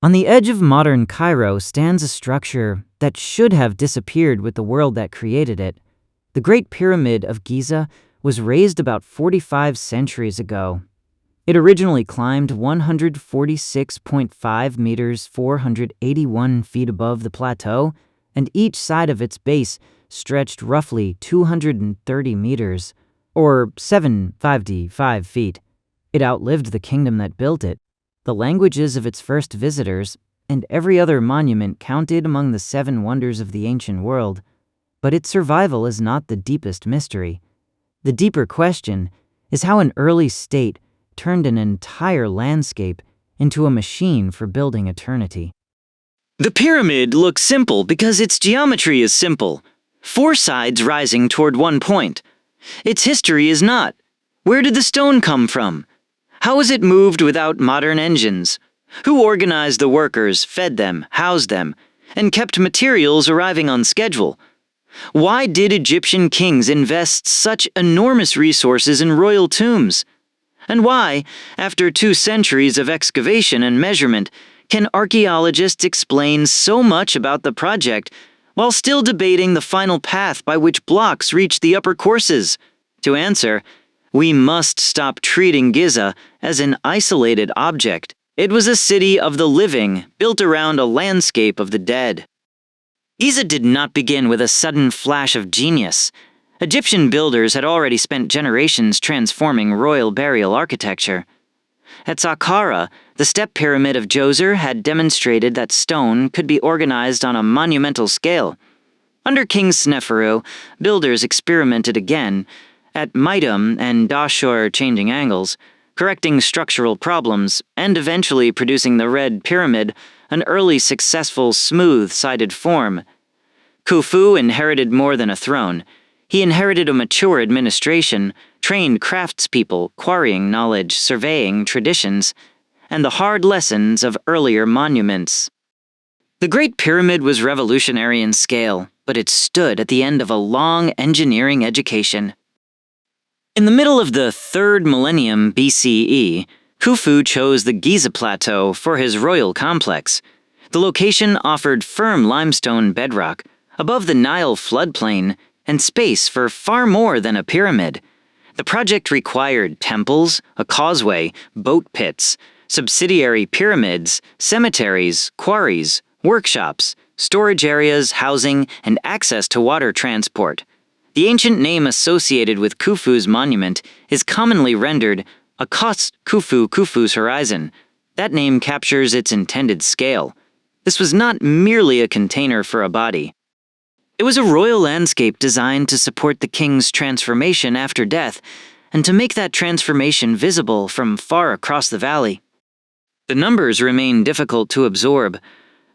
On the edge of modern Cairo stands a structure that should have disappeared with the world that created it. The Great Pyramid of Giza was raised about 45 centuries ago. It originally climbed 146.5 meters, 481 feet above the plateau, and each side of its base stretched roughly 230 meters, or 755 feet. It outlived the kingdom that built it, the languages of its first visitors, and every other monument counted among the 7 wonders of the ancient world. But its survival is not the deepest mystery. The deeper question is how an early state turned an entire landscape into a machine for building eternity. The pyramid looks simple because its geometry is simple, 4 sides rising toward one point. Its history is not. Where did the stone come from? How was it moved without modern engines? Who organized the workers, fed them, housed them, and kept materials arriving on schedule? Why did Egyptian kings invest such enormous resources in royal tombs? And why, after 2 centuries of excavation and measurement, can archaeologists explain so much about the project while still debating the final path by which blocks reach the upper courses? To answer, we must stop treating Giza as an isolated object. It was a city of the living, built around a landscape of the dead. Giza did not begin with a sudden flash of genius. Egyptian builders had already spent generations transforming royal burial architecture. At Saqqara, the step pyramid of Djoser had demonstrated that stone could be organized on a monumental scale. Under King Sneferu, builders experimented again, at Mihdum and Dashur changing angles, correcting structural problems, and eventually producing the Red Pyramid, an early successful smooth-sided form. Khufu inherited more than a throne. He inherited a mature administration, trained craftspeople, quarrying knowledge, surveying traditions, and the hard lessons of earlier monuments. The Great Pyramid was revolutionary in scale, but it stood at the end of a long engineering education. In the middle of the 3rd millennium BCE, Khufu chose the Giza Plateau for his royal complex. The location offered firm limestone bedrock, above the Nile floodplain, and space for far more than a pyramid. The project required temples, a causeway, boat pits, subsidiary pyramids, cemeteries, quarries, workshops, storage areas, housing, and access to water transport. The ancient name associated with Khufu's monument is commonly rendered Akos Khufu, Khufu's horizon. That name captures its intended scale. This was not merely a container for a body. It was a royal landscape designed to support the king's transformation after death, and to make that transformation visible from far across the valley. The numbers remain difficult to absorb.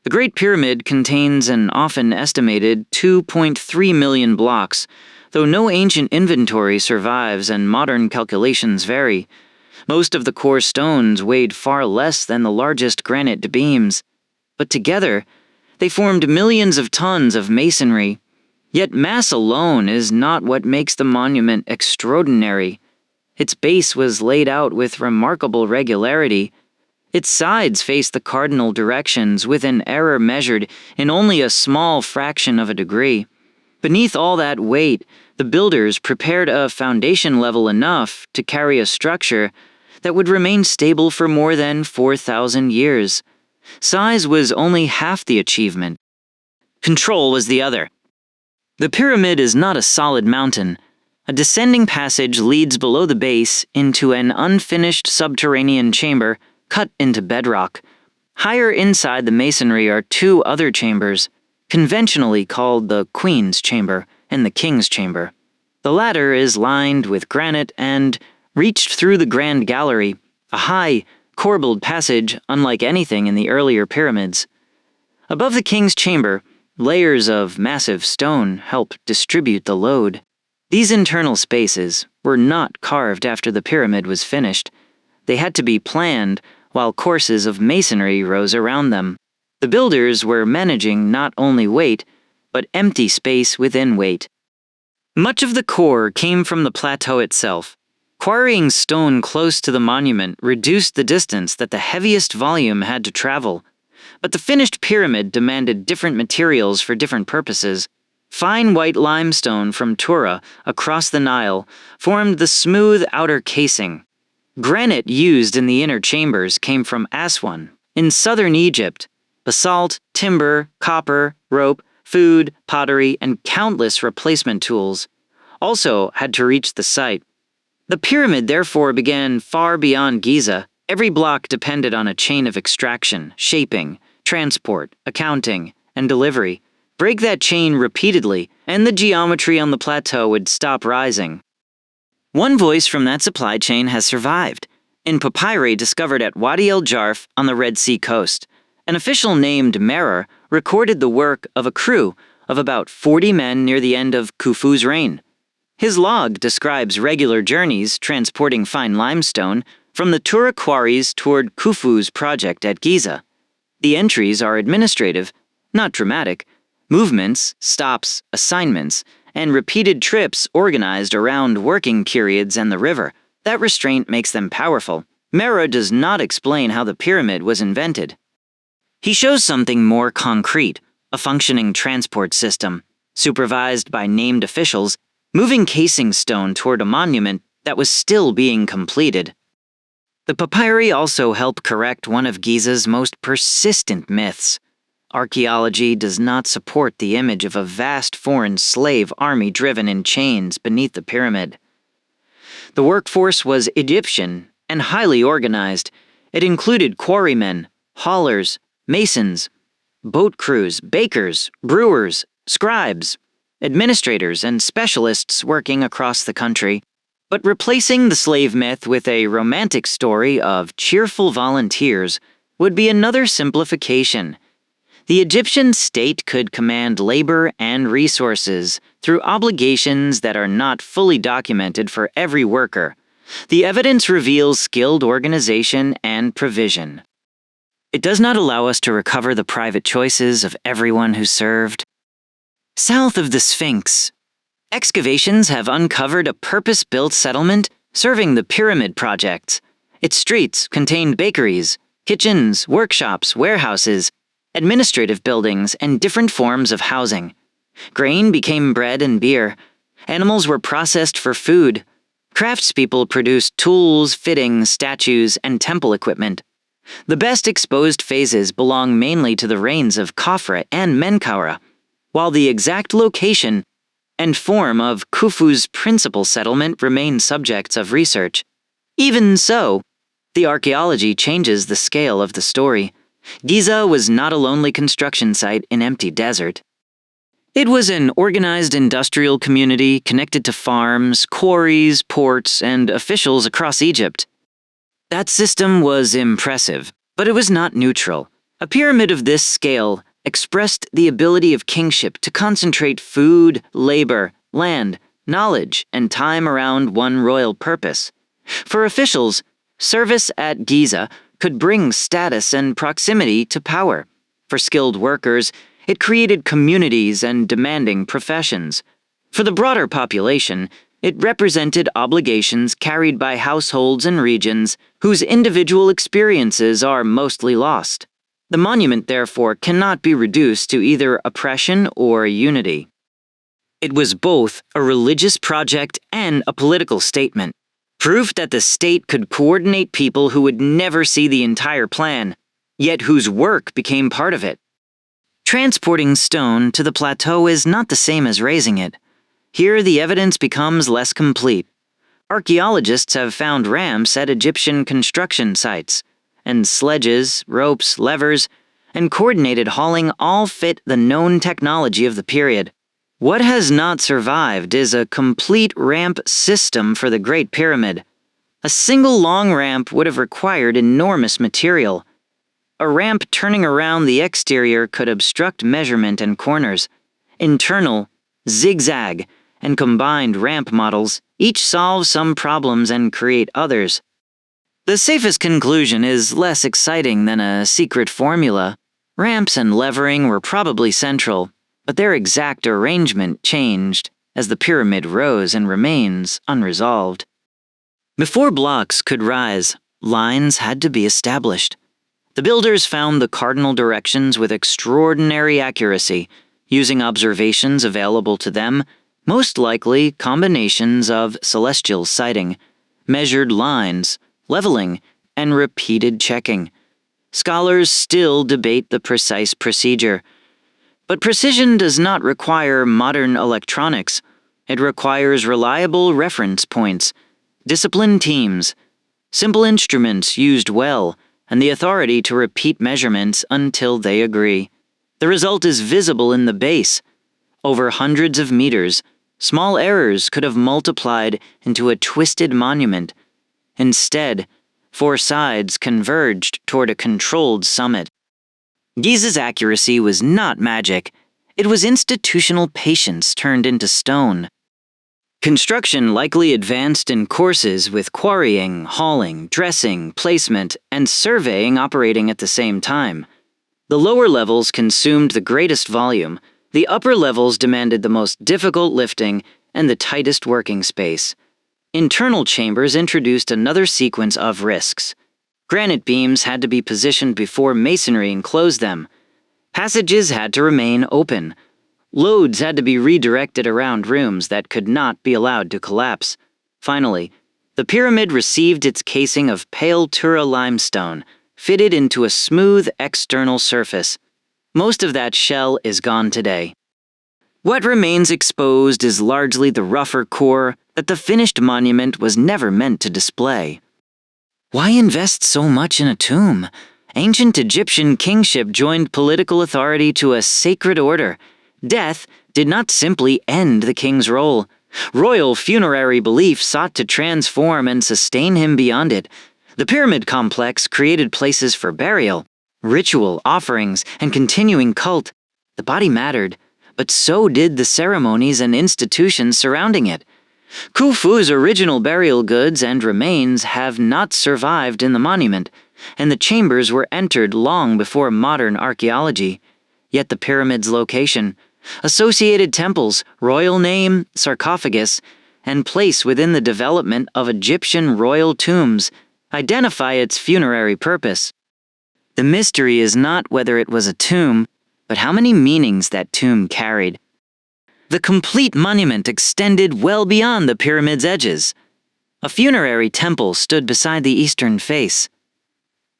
The Great Pyramid contains an often estimated 2.3 million blocks, though no ancient inventory survives and modern calculations vary. Most of the core stones weighed far less than the largest granite beams, but together, they formed millions of tons of masonry. Yet mass alone is not what makes the monument extraordinary. Its base was laid out with remarkable regularity. Its sides faced the cardinal directions with an error measured in only a small fraction of a degree. Beneath all that weight, the builders prepared a foundation level enough to carry a structure that would remain stable for more than 4,000 years. Size was only half the achievement. Control was the other. The pyramid is not a solid mountain. A descending passage leads below the base into an unfinished subterranean chamber cut into bedrock. Higher inside the masonry are 2 other chambers, conventionally called the Queen's Chamber and the King's Chamber. The latter is lined with granite and reached through the Grand Gallery, a high, corbelled passage unlike anything in the earlier pyramids. Above the King's Chamber, layers of massive stone help distribute the load. These internal spaces were not carved after the pyramid was finished. They had to be planned while courses of masonry rose around them. The builders were managing not only weight, but empty space within weight. Much of the core came from the plateau itself. Quarrying stone close to the monument reduced the distance that the heaviest volume had to travel. But the finished pyramid demanded different materials for different purposes. Fine white limestone from Tura across the Nile formed the smooth outer casing. Granite used in the inner chambers came from Aswan, in southern Egypt. Basalt, timber, copper, rope, food, pottery, and countless replacement tools also had to reach the site. The pyramid therefore began far beyond Giza. Every block depended on a chain of extraction, shaping, transport, accounting, and delivery. Break that chain repeatedly, and the geometry on the plateau would stop rising. One voice from that supply chain has survived. In papyri discovered at Wadi el-Jarf on the Red Sea coast, an official named Merer recorded the work of a crew of about 40 men near the end of Khufu's reign. His log describes regular journeys transporting fine limestone from the Tura quarries toward Khufu's project at Giza. The entries are administrative, not dramatic. Movements, stops, assignments, and repeated trips organized around working periods and the river. That restraint makes them powerful. Merer does not explain how the pyramid was invented. He shows something more concrete, a functioning transport system, supervised by named officials, moving casing stone toward a monument that was still being completed. The papyri also help correct one of Giza's most persistent myths. Archaeology does not support the image of a vast foreign slave army driven in chains beneath the pyramid. The workforce was Egyptian and highly organized. It included quarrymen, haulers, masons, boat crews, bakers, brewers, scribes, administrators, and specialists working across the country. But replacing the slave myth with a romantic story of cheerful volunteers would be another simplification. The Egyptian state could command labor and resources through obligations that are not fully documented for every worker. The evidence reveals skilled organization and provision. It does not allow us to recover the private choices of everyone who served. South of the Sphinx, excavations have uncovered a purpose-built settlement serving the pyramid projects. Its streets contained bakeries, kitchens, workshops, warehouses, administrative buildings, and different forms of housing. Grain became bread and beer. Animals were processed for food. Craftspeople produced tools, fittings, statues, and temple equipment. The best exposed phases belong mainly to the reigns of Khafre and Menkaure, while the exact location and form of Khufu's principal settlement remain subjects of research. Even so, the archaeology changes the scale of the story. Giza was not a lonely construction site in empty desert. It was an organized industrial community connected to farms, quarries, ports, and officials across Egypt. That system was impressive, but it was not neutral. A pyramid of this scale expressed the ability of kingship to concentrate food, labor, land, knowledge, and time around one royal purpose. For officials, service at Giza could bring status and proximity to power. For skilled workers, it created communities and demanding professions. For the broader population, it represented obligations carried by households and regions whose individual experiences are mostly lost. The monument, therefore, cannot be reduced to either oppression or unity. It was both a religious project and a political statement. Proof that the state could coordinate people who would never see the entire plan, yet whose work became part of it. Transporting stone to the plateau is not the same as raising it. Here the evidence becomes less complete. Archaeologists have found ramps at Egyptian construction sites, and sledges, ropes, levers, and coordinated hauling all fit the known technology of the period. What has not survived is a complete ramp system for the Great Pyramid. A single long ramp would have required enormous material. A ramp turning around the exterior could obstruct measurement and corners. Internal, zigzag, and combined ramp models each solve some problems and create others. The safest conclusion is less exciting than a secret formula. Ramps and levering were probably central, but their exact arrangement changed as the pyramid rose and remains unresolved. Before blocks could rise, lines had to be established. The builders found the cardinal directions with extraordinary accuracy, using observations available to them, most likely combinations of celestial sighting, measured lines, leveling, and repeated checking. Scholars still debate the precise procedure. But precision does not require modern electronics. It requires reliable reference points, disciplined teams, simple instruments used well, and the authority to repeat measurements until they agree. The result is visible in the base. Over hundreds of meters, small errors could have multiplied into a twisted monument. Instead, 4 sides converged toward a controlled summit. Giza's accuracy was not magic. It was institutional patience turned into stone. Construction likely advanced in courses with quarrying, hauling, dressing, placement, and surveying operating at the same time. The lower levels consumed the greatest volume. The upper levels demanded the most difficult lifting and the tightest working space. Internal chambers introduced another sequence of risks. Granite beams had to be positioned before masonry enclosed them. Passages had to remain open. Loads had to be redirected around rooms that could not be allowed to collapse. Finally, the pyramid received its casing of pale Tura limestone, fitted into a smooth external surface. Most of that shell is gone today. What remains exposed is largely the rougher core that the finished monument was never meant to display. Why invest so much in a tomb? Ancient Egyptian kingship joined political authority to a sacred order. Death did not simply end the king's role. Royal funerary belief sought to transform and sustain him beyond it. The pyramid complex created places for burial, ritual, offerings, and continuing cult. The body mattered, but so did the ceremonies and institutions surrounding it. Khufu's original burial goods and remains have not survived in the monument, and the chambers were entered long before modern archaeology. Yet the pyramid's location, associated temples, royal name, sarcophagus, and place within the development of Egyptian royal tombs identify its funerary purpose. The mystery is not whether it was a tomb, but how many meanings that tomb carried. The complete monument extended well beyond the pyramid's edges. A funerary temple stood beside the eastern face.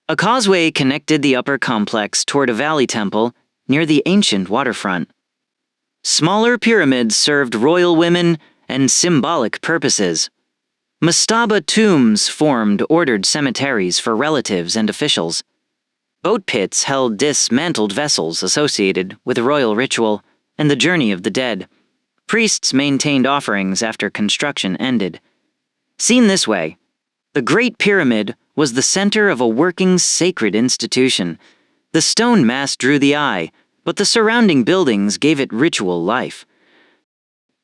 A causeway connected the upper complex toward a valley temple near the ancient waterfront. Smaller pyramids served royal women and symbolic purposes. Mastaba tombs formed ordered cemeteries for relatives and officials. Boat pits held dismantled vessels associated with a royal ritual and the journey of the dead. Priests maintained offerings after construction ended. Seen this way, the Great Pyramid was the center of a working sacred institution. The stone mass drew the eye, but the surrounding buildings gave it ritual life.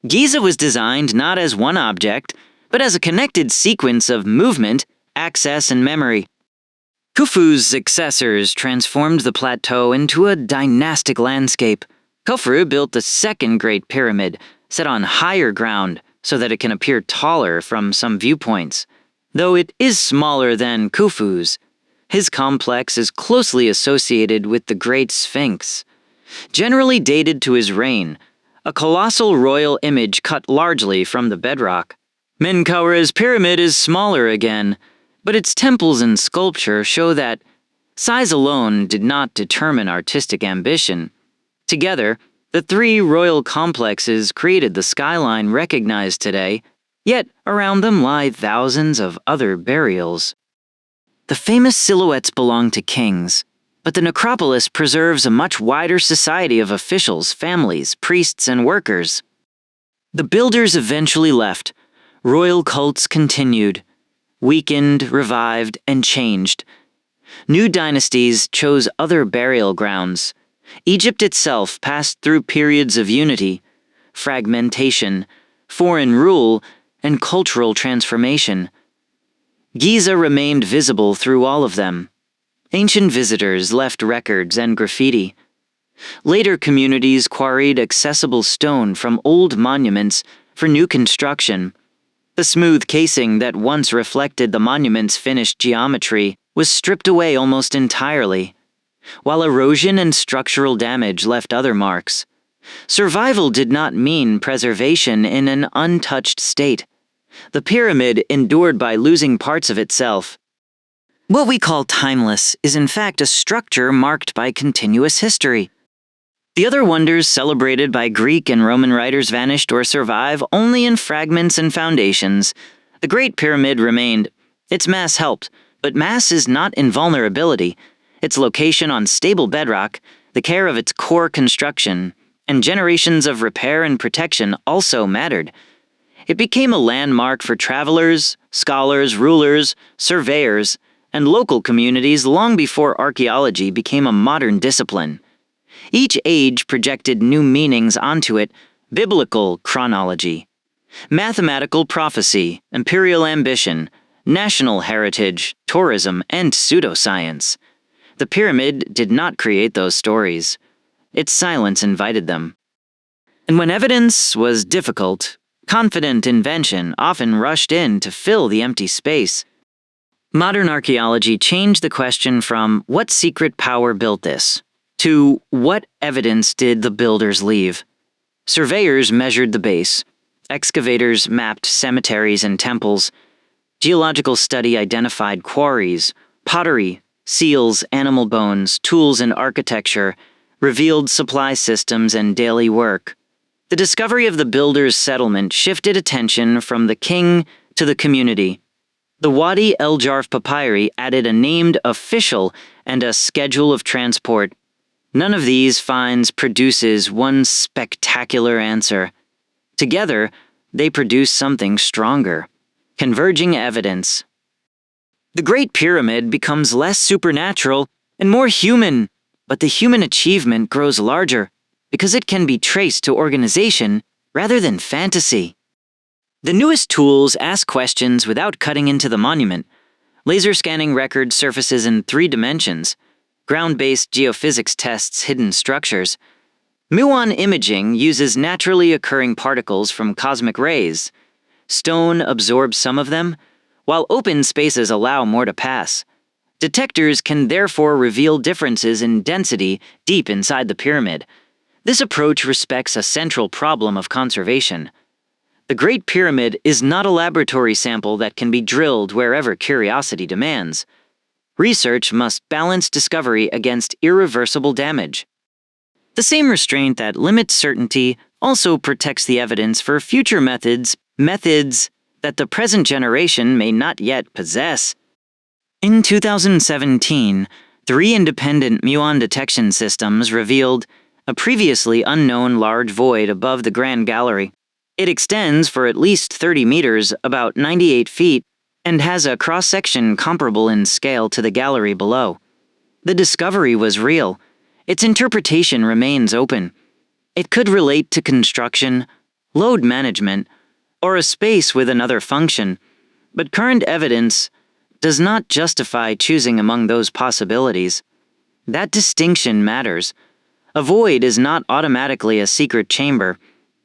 Giza was designed not as one object, but as a connected sequence of movement, access, and memory. Khufu's successors transformed the plateau into a dynastic landscape. Khufu built the second Great Pyramid, set on higher ground so that it can appear taller from some viewpoints. Though it is smaller than Khufu's, his complex is closely associated with the Great Sphinx. Generally dated to his reign, a colossal royal image cut largely from the bedrock. Menkaura's pyramid is smaller again, but its temples and sculpture show that size alone did not determine artistic ambition. Together, the 3 royal complexes created the skyline recognized today, yet around them lie thousands of other burials. The famous silhouettes belong to kings, but the necropolis preserves a much wider society of officials, families, priests, and workers. The builders eventually left. Royal cults continued, weakened, revived, and changed. New dynasties chose other burial grounds. Egypt itself passed through periods of unity, fragmentation, foreign rule, and cultural transformation. Giza remained visible through all of them. Ancient visitors left records and graffiti. Later communities quarried accessible stone from old monuments for new construction. The smooth casing that once reflected the monument's finished geometry was stripped away almost entirely, while erosion and structural damage left other marks. Survival did not mean preservation in an untouched state. The pyramid endured by losing parts of itself. What we call timeless is in fact a structure marked by continuous history. The other wonders celebrated by Greek and Roman writers vanished or survive only in fragments and foundations. The Great Pyramid remained. Its mass helped, but mass is not invulnerability. Its location on stable bedrock, the care of its core construction, and generations of repair and protection also mattered. It became a landmark for travelers, scholars, rulers, surveyors, and local communities long before archaeology became a modern discipline. Each age projected new meanings onto it: biblical chronology, mathematical prophecy, imperial ambition, national heritage, tourism, and pseudoscience. The pyramid did not create those stories. Its silence invited them. And when evidence was difficult, confident invention often rushed in to fill the empty space. Modern archaeology changed the question from what secret power built this to what evidence did the builders leave. Surveyors measured the base. Excavators mapped cemeteries and temples. Geological study identified quarries, pottery, seals, animal bones, tools, and architecture, revealed supply systems and daily work. The discovery of the builders' settlement shifted attention from the king to the community. The Wadi el-Jarf papyri added a named official and a schedule of transport. None of these finds produces one spectacular answer. Together, they produce something stronger: converging evidence. The Great Pyramid becomes less supernatural and more human, but the human achievement grows larger because it can be traced to organization rather than fantasy. The newest tools ask questions without cutting into the monument. Laser scanning record surfaces in 3 dimensions. Ground-based geophysics tests hidden structures. Muon imaging uses naturally occurring particles from cosmic rays. Stone absorbs some of them, while open spaces allow more to pass. Detectors can therefore reveal differences in density deep inside the pyramid. This approach respects a central problem of conservation. The Great Pyramid is not a laboratory sample that can be drilled wherever curiosity demands. Research must balance discovery against irreversible damage. The same restraint that limits certainty also protects the evidence for future methods that the present generation may not yet possess. In 2017, 3 independent muon detection systems revealed a previously unknown large void above the Grand Gallery. It extends for at least 30 meters, about 98 feet, and has a cross-section comparable in scale to the gallery below. The discovery was real. Its interpretation remains open. It could relate to construction, load management, or a space with another function, but current evidence does not justify choosing among those possibilities. That distinction matters. A void is not automatically a secret chamber,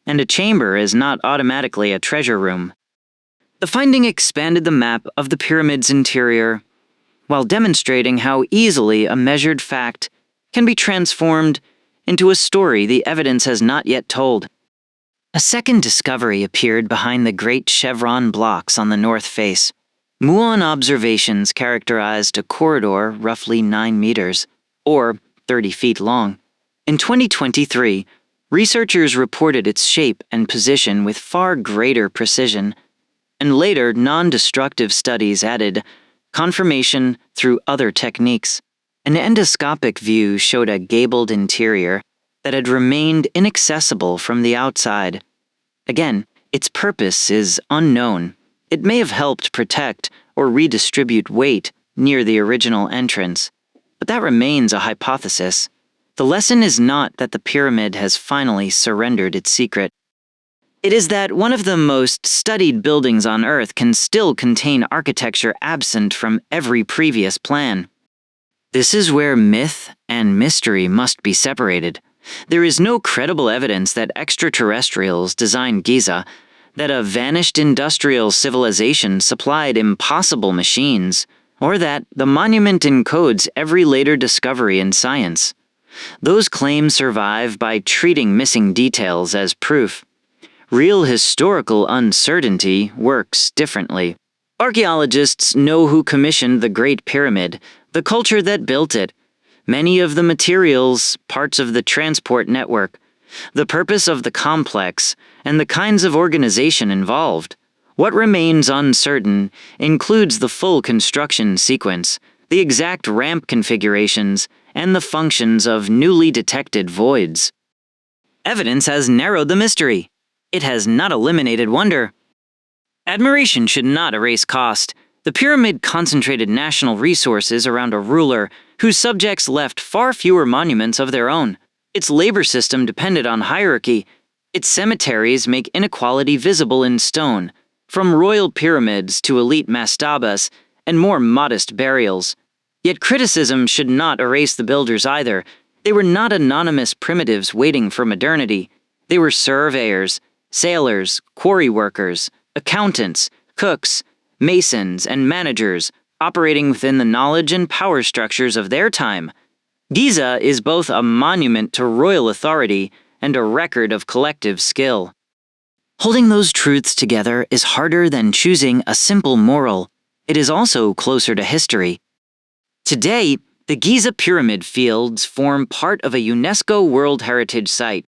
and a chamber is not automatically a treasure room. The finding expanded the map of the pyramid's interior, while demonstrating how easily a measured fact can be transformed into a story the evidence has not yet told. A second discovery appeared behind the great chevron blocks on the north face. Muon observations characterized a corridor roughly 9 meters, or 30 feet long. In 2023, researchers reported its shape and position with far greater precision, and later non-destructive studies added confirmation through other techniques. An endoscopic view showed a gabled interior that had remained inaccessible from the outside. Again, its purpose is unknown. It may have helped protect or redistribute weight near the original entrance, but that remains a hypothesis. The lesson is not that the pyramid has finally surrendered its secret. It is that one of the most studied buildings on Earth can still contain architecture absent from every previous plan. This is where myth and mystery must be separated. There is no credible evidence that extraterrestrials designed Giza, that a vanished industrial civilization supplied impossible machines, or that the monument encodes every later discovery in science. Those claims survive by treating missing details as proof. Real historical uncertainty works differently. Archaeologists know who commissioned the Great Pyramid, the culture that built it, many of the materials, parts of the transport network, the purpose of the complex, and the kinds of organization involved. What remains uncertain includes the full construction sequence, the exact ramp configurations, and the functions of newly detected voids. Evidence has narrowed the mystery. It has not eliminated wonder. Admiration should not erase cost. The pyramid concentrated national resources around a ruler whose subjects left far fewer monuments of their own. Its labor system depended on hierarchy. Its cemeteries make inequality visible in stone, from royal pyramids to elite mastabas and more modest burials. Yet criticism should not erase the builders either. They were not anonymous primitives waiting for modernity. They were surveyors, sailors, quarry workers, accountants, cooks, masons, and managers operating within the knowledge and power structures of their time. Giza is both a monument to royal authority and a record of collective skill. Holding those truths together is harder than choosing a simple moral. It is also closer to history. Today, the Giza Pyramid Fields form part of a UNESCO World Heritage Site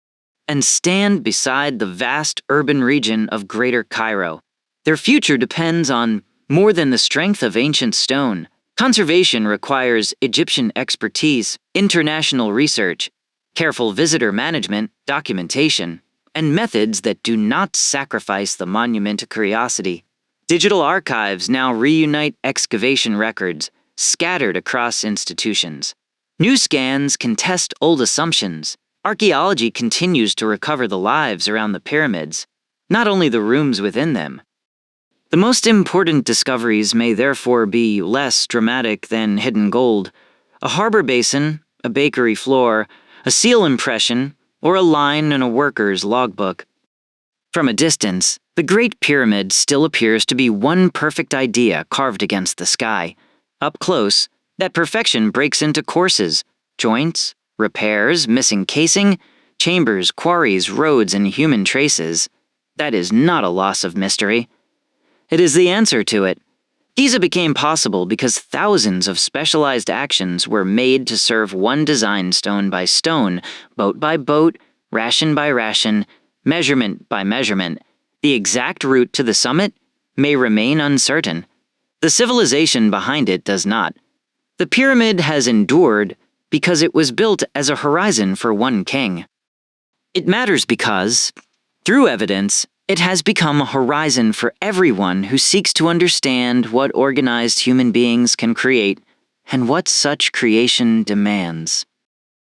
and stand beside the vast urban region of Greater Cairo. Their future depends on more than the strength of ancient stone. Conservation requires Egyptian expertise, international research, careful visitor management, documentation, and methods that do not sacrifice the monument to curiosity. Digital archives now reunite excavation records scattered across institutions. New scans can test old assumptions. Archaeology continues to recover the lives around the pyramids, not only the rooms within them. The most important discoveries may therefore be less dramatic than hidden gold: a harbor basin, a bakery floor, a seal impression, or a line in a worker's logbook. From a distance, the Great Pyramid still appears to be one perfect idea carved against the sky. Up close, that perfection breaks into courses, joints, repairs, missing casing, chambers, quarries, roads, and human traces. That is not a loss of mystery. It is the answer to it. Giza became possible because thousands of specialized actions were made to serve one design stone by stone, boat by boat, ration by ration, measurement by measurement. The exact route to the summit may remain uncertain. The civilization behind it does not. The pyramid has endured because it was built as a horizon for one king. It matters because, through evidence, it has become a horizon for everyone who seeks to understand what organized human beings can create and what such creation demands.